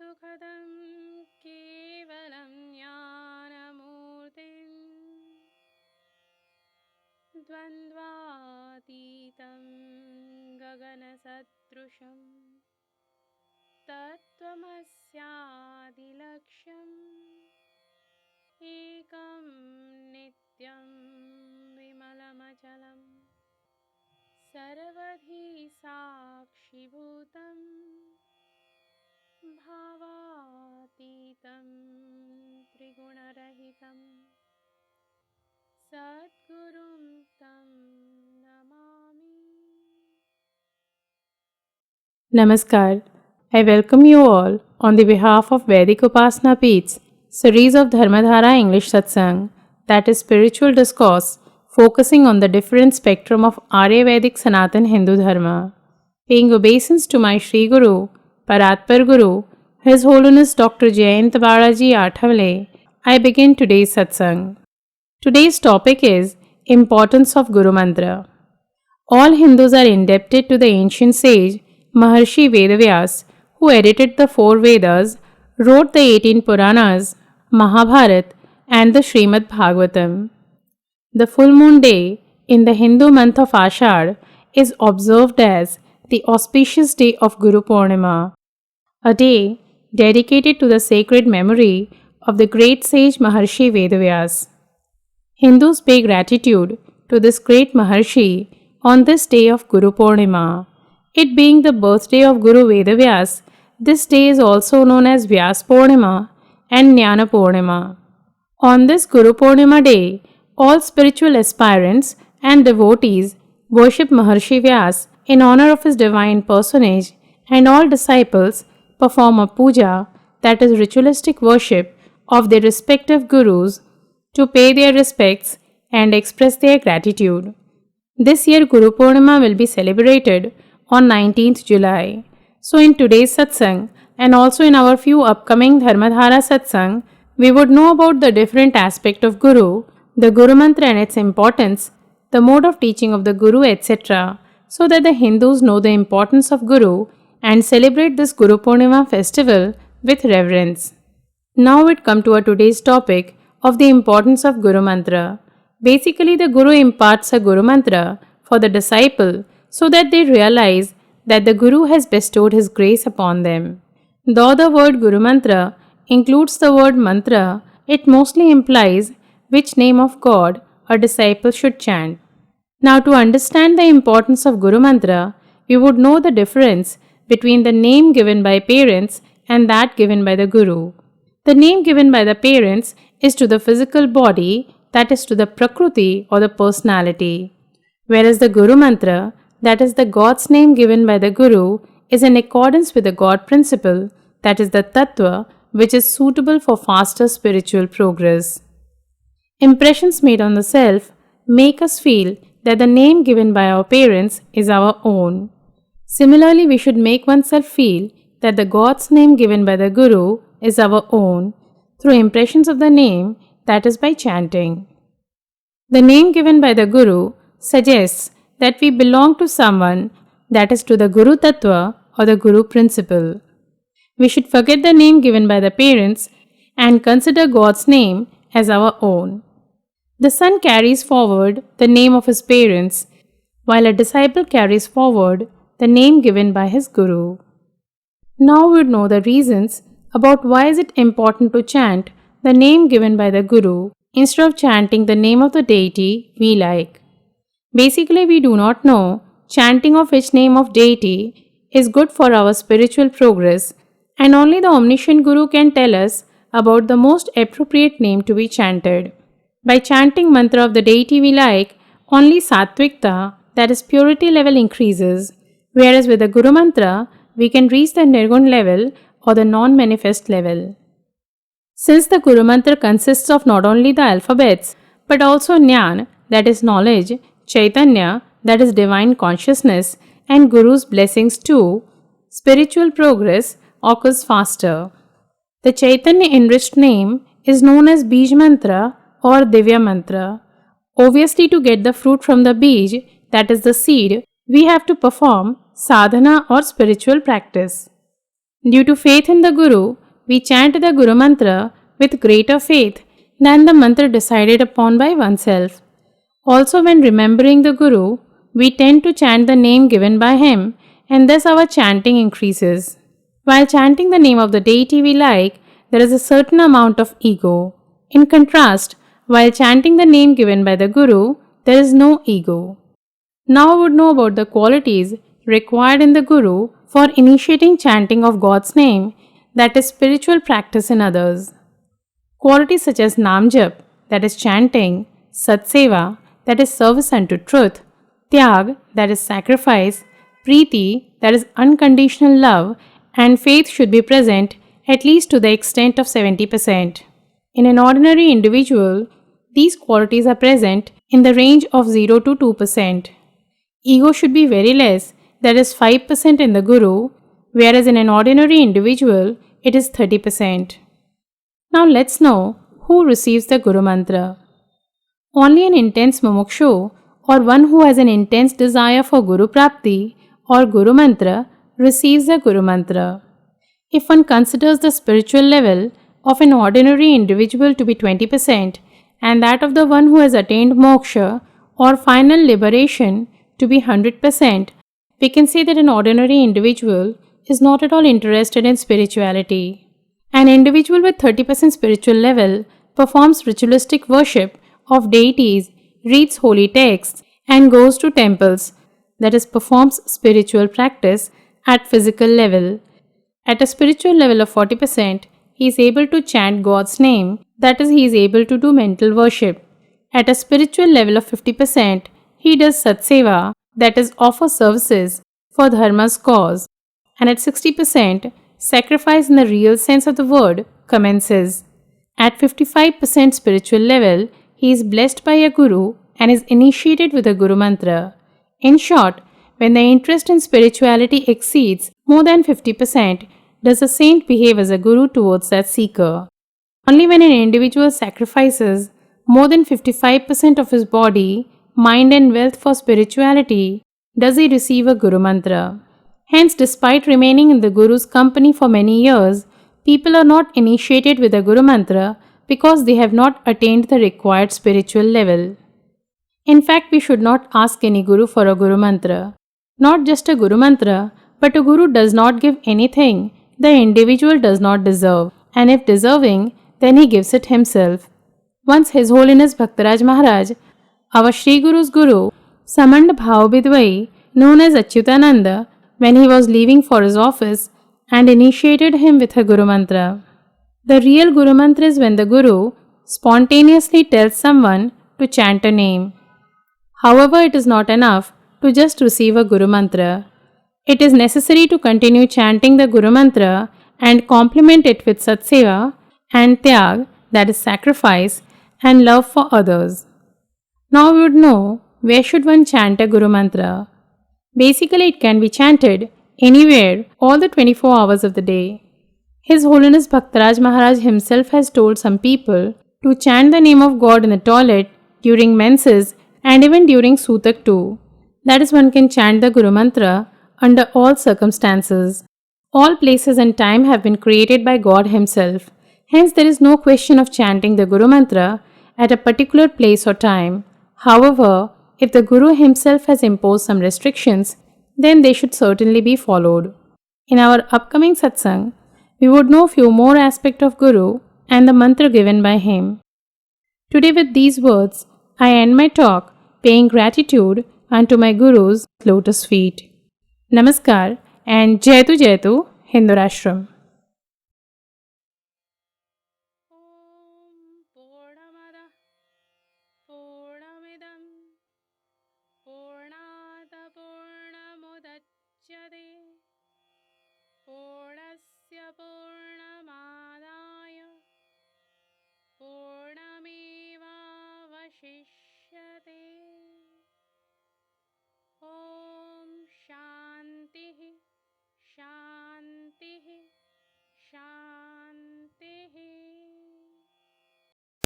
सुखदं केवलं ज्ञानमूर्तिं द्वन्द्वातीतं गगनसदृशं तत्त्वमस्यादिलक्ष्यम् एकं नित्यं विमलमचलं सर्वधी साक्षिभूतं भावातीतं त्रिगुणरहितं सद्गुरुं तं Namami. Namaskar. I welcome you all on the behalf of Vedic Upasana Peeth's series of Dharmadhara English Satsang, that is spiritual discourse focusing on the different spectrum of Arya-Vedic Sanatan Hindu Dharma. Paying obeisance to my Sri Guru, Paratpar Guru, His Holiness Dr. Jayant Balaji Athavale, I begin today's Satsang. Today's topic is Importance of Guru Mantra. All Hindus are indebted to the ancient sage Maharshi Vedavyas, who edited the 4 Vedas, wrote the 18 Puranas, Mahabharat, and the Srimad Bhagavatam. The full moon day in the Hindu month of Ashad is observed as the auspicious day of Guru Purnima, a day dedicated to the sacred memory of the great sage Maharshi Vedavyas. Hindus pay gratitude to this great Maharshi on this day of Guru Purnima. It being the birthday of Guru Vedavyas, this day is also known as Vyas Purnima and Jnana Purnima. On this Guru Purnima day, all spiritual aspirants and devotees worship Maharshi Vyas in honor of his divine personage, and all disciples perform a puja, that is ritualistic worship, of their respective gurus to pay their respects and express their gratitude. This year Guru Purnima will be celebrated on 19th July. So in today's satsang and also in our few upcoming Dharmadhara satsang, we would know about the different aspect of Guru, the Guru Mantra and its importance, the mode of teaching of the Guru, etc., so that the Hindus know the importance of Guru and celebrate this Guru Purnima festival with reverence. Now we come to our today's topic of the importance of Guru Mantra. Basically, the Guru imparts a Guru Mantra for the disciple so that they realize that the Guru has bestowed his grace upon them. Though the word Guru Mantra includes the word mantra, it mostly implies which name of God a disciple should chant. Now, to understand the importance of Guru Mantra, we would know the difference between the name given by parents and that given by the Guru. The name given by the parents is to the physical body, that is to the Prakriti or the personality, whereas the Guru Mantra, that is the God's name given by the Guru, is in accordance with the God principle, that is the Tattva, which is suitable for faster spiritual progress. Impressions made on the self make us feel that the name given by our parents is our own. Similarly, we should make oneself feel that the God's name given by the Guru is our own through impressions of the name, that is by chanting. The name given by the Guru suggests that we belong to someone, that is to the Guru Tattva or the Guru principle. We should forget the name given by the parents and consider God's name as our own. The son carries forward the name of his parents, while a disciple carries forward the name given by his Guru. Now we know the reasons about why is it important to chant the name given by the Guru instead of chanting the name of the deity we like. Basically, we do not know chanting of which name of deity is good for our spiritual progress, and only the omniscient Guru can tell us about the most appropriate name to be chanted. By chanting mantra of the deity we like, only sattvikta, that is purity level, increases, whereas with the Guru Mantra, we can reach the nirgun level or the non-manifest level. Since the Guru Mantra consists of not only the alphabets but also Jnana, that is knowledge, Chaitanya, that is divine consciousness, and Guru's blessings too, spiritual progress occurs faster. The Chaitanya enriched name is known as Bij Mantra or Divya Mantra. Obviously, to get the fruit from the Bij, that is the seed, we have to perform sadhana or spiritual practice. Due to faith in the Guru, we chant the Guru Mantra with greater faith than the mantra decided upon by oneself. Also, when remembering the Guru, we tend to chant the name given by him, and thus our chanting increases. While chanting the name of the deity we like, there is a certain amount of ego. In contrast, while chanting the name given by the Guru, there is no ego. Now we would know about the qualities required in the Guru for initiating chanting of God's name, that is spiritual practice in others. Qualities such as Namjap, that is chanting, Satseva, that is service unto truth, Tyag, that is sacrifice, Preeti, that is unconditional love, and faith should be present at least to the extent of 70%. In an ordinary individual, these qualities are present in the range of 0 to 2%. Ego should be very less, that is 5% in the Guru, whereas in an ordinary individual, it is 30%. Now let's know who receives the Guru Mantra. Only an intense mumukshu or one who has an intense desire for Guru Prapti or Guru Mantra receives the Guru Mantra. If one considers the spiritual level of an ordinary individual to be 20% and that of the one who has attained moksha or final liberation to be 100%, we can say that an ordinary individual is not at all interested in spirituality. An individual with 30% spiritual level performs ritualistic worship of deities, reads holy texts, and goes to temples, that is, performs spiritual practice at physical level. At a spiritual level of 40%, he is able to chant God's name, that is, he is able to do mental worship. At a spiritual level of 50%, he does Satseva, that is, offer services for Dharma's cause. And at 60%, sacrifice in the real sense of the word commences. At 55% spiritual level, he is blessed by a Guru and is initiated with a Guru Mantra. In short, when the interest in spirituality exceeds more than 50%, does a saint behave as a Guru towards that seeker. Only when an individual sacrifices more than 55% of his body, mind and wealth for spirituality does he receive a Guru Mantra. Hence, despite remaining in the Guru's company for many years, people are not initiated with a Guru Mantra because they have not attained the required spiritual level. In fact, we should not ask any Guru for a Guru Mantra. Not just a Guru Mantra, but a Guru does not give anything the individual does not deserve, and if deserving, then he gives it himself. Once His Holiness Bhaktaraj Maharaj, our Sri Guru's Guru, summoned Bhav-Bidwai, known as Achyutananda, when he was leaving for his office and initiated him with a Guru Mantra. The real Guru Mantra is when the Guru spontaneously tells someone to chant a name. However, it is not enough to just receive a Guru Mantra. It is necessary to continue chanting the Guru Mantra and complement it with Satseva and Tyag, that is sacrifice, and love for others. Now we would know where should one chant a Guru Mantra. Basically, it can be chanted anywhere all the 24 hours of the day. His Holiness Bhaktaraj Maharaj himself has told some people to chant the name of God in the toilet, during menses, and even during Sutak too. That is, one can chant the Guru Mantra under all circumstances. All places and time have been created by God Himself. Hence, there is no question of chanting the Guru Mantra at a particular place or time. However, if the Guru himself has imposed some restrictions, then they should certainly be followed. In our upcoming satsang, we would know few more aspects of Guru and the mantra given by him. Today with these words, I end my talk paying gratitude unto my Guru's lotus feet. Namaskar and Jaitu Jaitu Hindu Rashtraam.